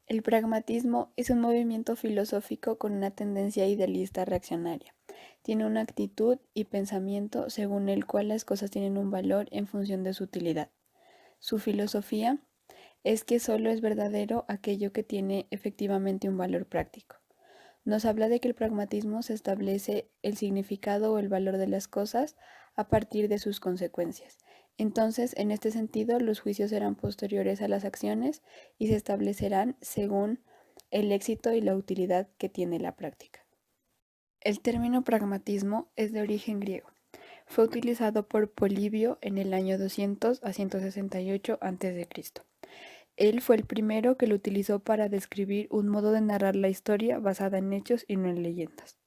El pragmatismo es un movimiento filosófico con una tendencia idealista reaccionaria. Tiene una actitud y pensamiento según el cual las cosas tienen un valor en función de su utilidad. Su filosofía es que solo es verdadero aquello que tiene efectivamente un valor práctico. Nos habla de que el pragmatismo se establece el significado o el valor de las cosas a partir de sus consecuencias. Entonces, en este sentido, los juicios serán posteriores a las acciones y se establecerán según el éxito y la utilidad que tiene la práctica. El término pragmatismo es de origen griego. Fue utilizado por Polibio en el año 200 a 168 a.C. Él fue el primero que lo utilizó para describir un modo de narrar la historia basada en hechos y no en leyendas.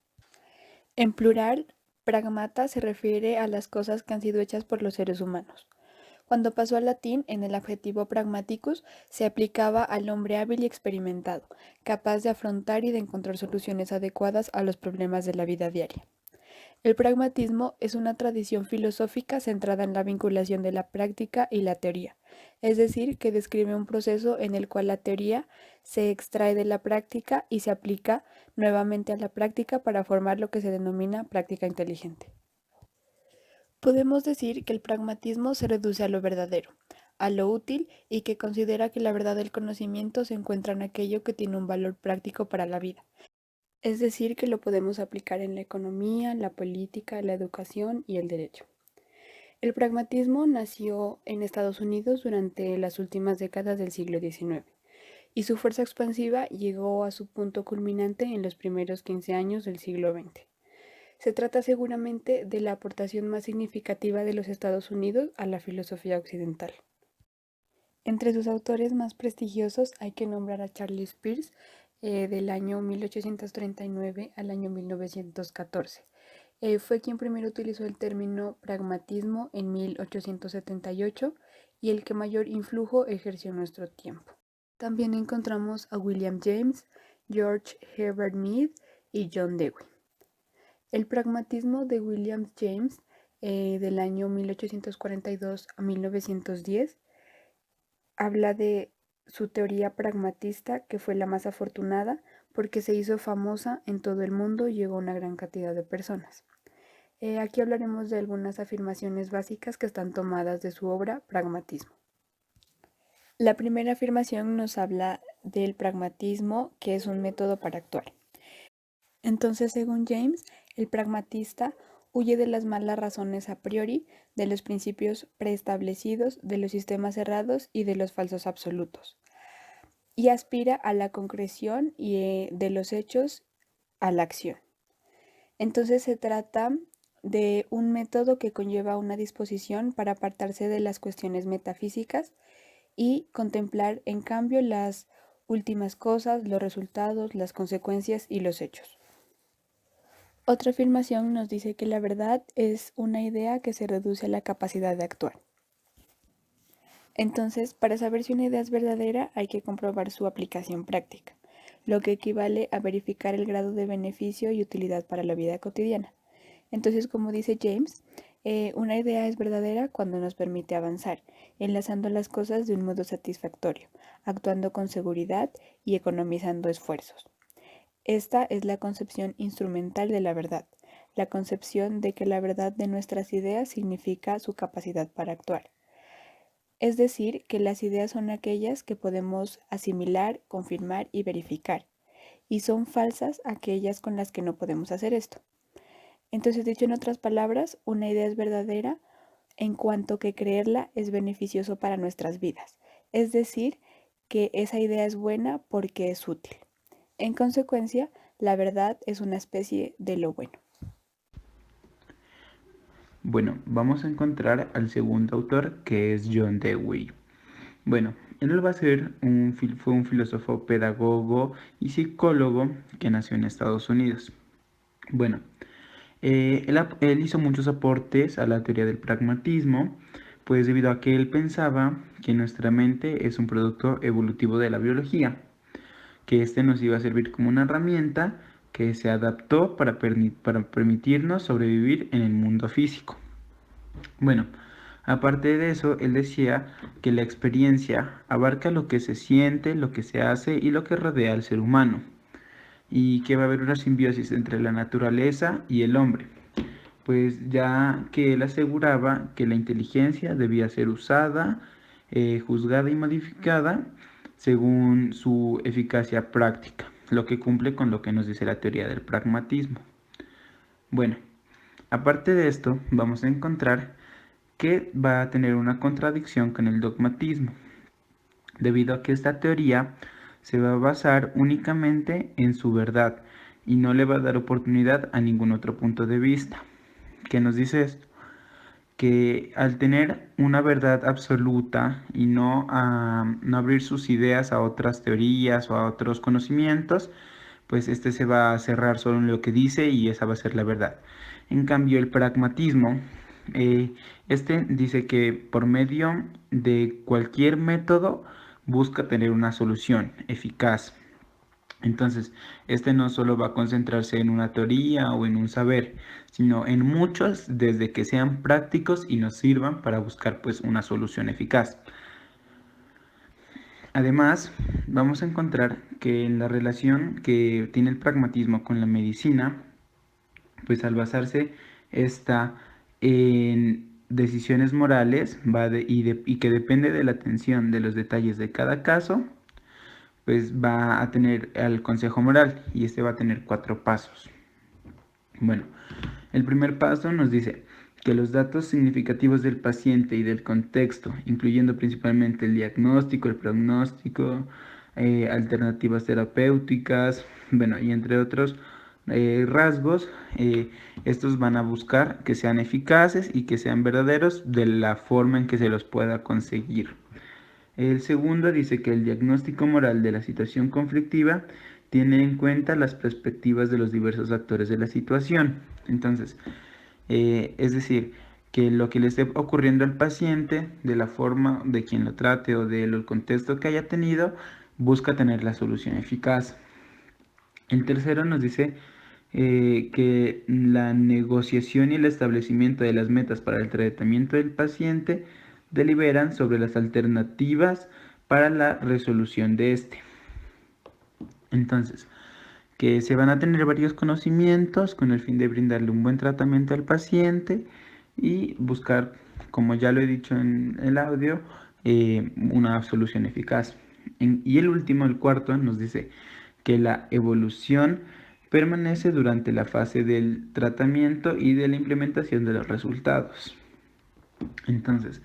En plural, pragmata se refiere a las cosas que han sido hechas por los seres humanos. Cuando pasó al latín, en el adjetivo pragmaticus se aplicaba al hombre hábil y experimentado, capaz de afrontar y de encontrar soluciones adecuadas a los problemas de la vida diaria. El pragmatismo es una tradición filosófica centrada en la vinculación de la práctica y la teoría, es decir, que describe un proceso en el cual la teoría se extrae de la práctica y se aplica nuevamente a la práctica para formar lo que se denomina práctica inteligente. Podemos decir que el pragmatismo se reduce a lo verdadero, a lo útil y que considera que la verdad del conocimiento se encuentra en aquello que tiene un valor práctico para la vida. Es decir, que lo podemos aplicar en la economía, la política, la educación y el derecho. El pragmatismo nació en Estados Unidos durante las últimas décadas del siglo XIX y su fuerza expansiva llegó a su punto culminante en los primeros 15 años del siglo XX. Se trata seguramente de la aportación más significativa de los Estados Unidos a la filosofía occidental. Entre sus autores más prestigiosos hay que nombrar a Charles Peirce, del año 1839 al año 1914. Fue quien primero utilizó el término pragmatismo en 1878 y el que mayor influjo ejerció en nuestro tiempo. También encontramos a William James, George Herbert Mead y John Dewey. El pragmatismo de William James, del año 1842 a 1910, habla de su teoría pragmatista, que fue la más afortunada porque se hizo famosa en todo el mundo y llegó a una gran cantidad de personas. Aquí hablaremos de algunas afirmaciones básicas que están tomadas de su obra Pragmatismo. La primera afirmación nos habla del pragmatismo, que es un método para actuar. Entonces, según James, el pragmatista huye de las malas razones a priori, de los principios preestablecidos, de los sistemas cerrados y de los falsos absolutos, y aspira a la concreción y de los hechos a la acción. Entonces se trata de un método que conlleva una disposición para apartarse de las cuestiones metafísicas y contemplar en cambio las últimas cosas, los resultados, las consecuencias y los hechos. Otra afirmación nos dice que la verdad es una idea que se reduce a la capacidad de actuar. Entonces, para saber si una idea es verdadera, hay que comprobar su aplicación práctica, lo que equivale a verificar el grado de beneficio y utilidad para la vida cotidiana. Entonces, como dice James, una idea es verdadera cuando nos permite avanzar, enlazando las cosas de un modo satisfactorio, actuando con seguridad y economizando esfuerzos. Esta es la concepción instrumental de la verdad, la concepción de que la verdad de nuestras ideas significa su capacidad para actuar. Es decir, que las ideas son aquellas que podemos asimilar, confirmar y verificar, y son falsas aquellas con las que no podemos hacer esto. Entonces, dicho en otras palabras, una idea es verdadera en cuanto que creerla es beneficioso para nuestras vidas, es decir, que esa idea es buena porque es útil. En consecuencia, la verdad es una especie de lo bueno. Bueno, vamos a encontrar al segundo autor, que es John Dewey. Bueno, él va a ser fue un filósofo, pedagogo y psicólogo que nació en Estados Unidos. Bueno, él hizo muchos aportes a la teoría del pragmatismo, pues debido a que él pensaba que nuestra mente es un producto evolutivo de la biología, que este nos iba a servir como una herramienta que se adaptó para permitirnos sobrevivir en el mundo físico. Bueno, Aparte de eso, él decía que la experiencia abarca lo que se siente, lo que se hace y lo que rodea al ser humano, y que va a haber una simbiosis entre la naturaleza y el hombre, pues ya que él aseguraba que la inteligencia debía ser usada, juzgada y modificada según su eficacia práctica, lo que cumple con lo que nos dice la teoría del pragmatismo. Bueno, aparte de esto, vamos a encontrar que va a tener una contradicción con el dogmatismo, debido a que esta teoría se va a basar únicamente en su verdad y no le va a dar oportunidad a ningún otro punto de vista. ¿Qué nos dice esto? Que al tener una verdad absoluta y no abrir sus ideas a otras teorías o a otros conocimientos, pues este se va a cerrar solo en lo que dice y esa va a ser la verdad. En cambio, el pragmatismo, este dice que por medio de cualquier método busca tener una solución eficaz. Entonces, este no solo va a concentrarse en una teoría o en un saber, sino en muchos desde que sean prácticos y nos sirvan para buscar pues una solución eficaz. Además, vamos a encontrar que en la relación que tiene el pragmatismo con la medicina, pues al basarse esta en decisiones morales y que depende de la atención de los detalles de cada caso, pues va a tener al consejo moral y este va a tener 4 pasos. Bueno, el primer paso nos dice que los datos significativos del paciente y del contexto, incluyendo principalmente el diagnóstico, el pronóstico, alternativas terapéuticas, bueno, y entre otros rasgos, estos van a buscar que sean eficaces y que sean verdaderos de la forma en que se los pueda conseguir. El segundo dice que el diagnóstico moral de la situación conflictiva tiene en cuenta las perspectivas de los diversos actores de la situación. Entonces, es decir, que lo que le esté ocurriendo al paciente, de la forma de quien lo trate o del contexto que haya tenido, busca tener la solución eficaz. El tercero nos dice que la negociación y el establecimiento de las metas para el tratamiento del paciente deliberan sobre las alternativas para la resolución de este. Entonces, que se van a tener varios conocimientos con el fin de brindarle un buen tratamiento al paciente y buscar, como ya lo he dicho en el audio, una solución eficaz. Y el último, el cuarto, nos dice que la evolución permanece durante la fase del tratamiento y de la implementación de los resultados. Entonces,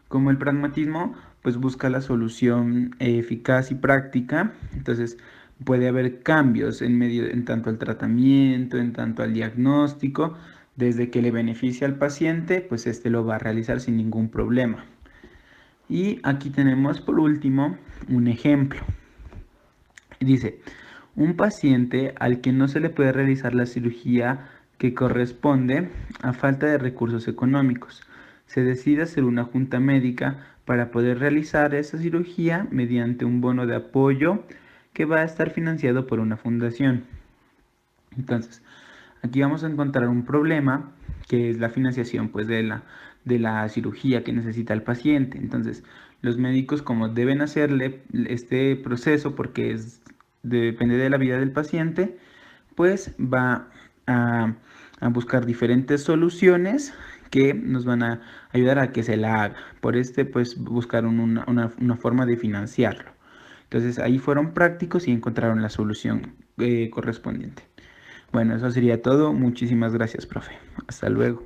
como el pragmatismo pues busca la solución eficaz y práctica, entonces puede haber cambios en tanto al tratamiento, en tanto al diagnóstico, desde que le beneficia al paciente, pues este lo va a realizar sin ningún problema. Y aquí tenemos por último un ejemplo. Dice, un paciente al que no se le puede realizar la cirugía que corresponde a falta de recursos económicos. Se decide hacer una junta médica para poder realizar esa cirugía mediante un bono de apoyo que va a estar financiado por una fundación. Entonces, aquí vamos a encontrar un problema que es la financiación pues, de la cirugía que necesita el paciente. Entonces, los médicos como deben hacerle este proceso porque depende de la vida del paciente, pues va a buscar diferentes soluciones que nos van a ayudar a que se la haga. Por pues buscar una forma de financiarlo. Entonces ahí fueron prácticos y encontraron la solución correspondiente. Bueno, eso sería todo. Muchísimas gracias, profe. Hasta luego.